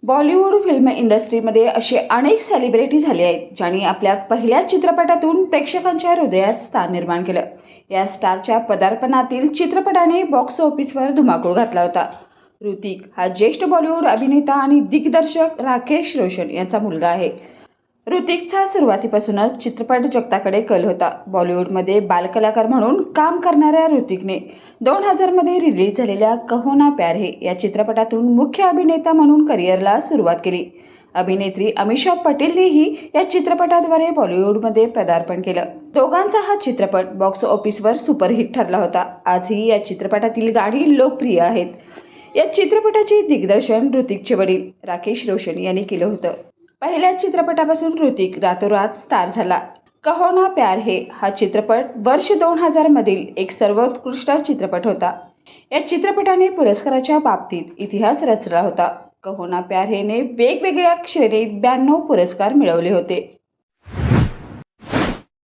Bollywood film इंडस्ट्रीमध्ये असे अनेक सेलिब्रिटी झाले आहेत ज्यांनी आपल्या पहिल्या चित्रपटातून प्रेक्षकांच्या हृदयात स्थान निर्माण केलं. या स्टारच्या पदार्पणातील चित्रपटाने बॉक्स ऑफिसवर धुमाकूळ घातला होता. ऋतिक हा ज्येष्ठ बॉलिवूड अभिनेता आणि दिग्दर्शक राकेश रोशन यांचा मुलगा आहे. ऋतिकचा सुरुवातीपासूनच चित्रपट जगताकडे कल होता. बॉलिवूडमध्ये बालकलाकार म्हणून काम करणाऱ्या ऋतिकने 2000 मध्ये रिलीज झालेल्या कहो ना प्यार है या चित्रपटातून मुख्य अभिनेता म्हणून करिअरला सुरुवात केली. अभिनेत्री अमीषा पटेलनेही या चित्रपटाद्वारे बॉलिवूडमध्ये पदार्पण केलं. दोघांचा हा चित्रपट बॉक्स ऑफिसवर सुपरहिट ठरला होता. आजही या चित्रपटातील गाणी लोकप्रिय आहेत. या चित्रपटाचे दिग्दर्शन ऋतिकचे वडील राकेश रोशन यांनी केलं होतं. पहिल्या चित्रपटापासून ऋतिक रातोरात स्टार झाला. कहो ना प्यार है हा चित्रपट वर्ष 2000 मधील एक सर्वोत्कृष्ट चित्रपट होता. या चित्रपटाने पुरस्काराच्या बाबतीत इतिहास रचला होता. कहो ना प्यार है ने वेगवेगळ्या श्रेणीत 92 पुरस्कार मिळवले होते.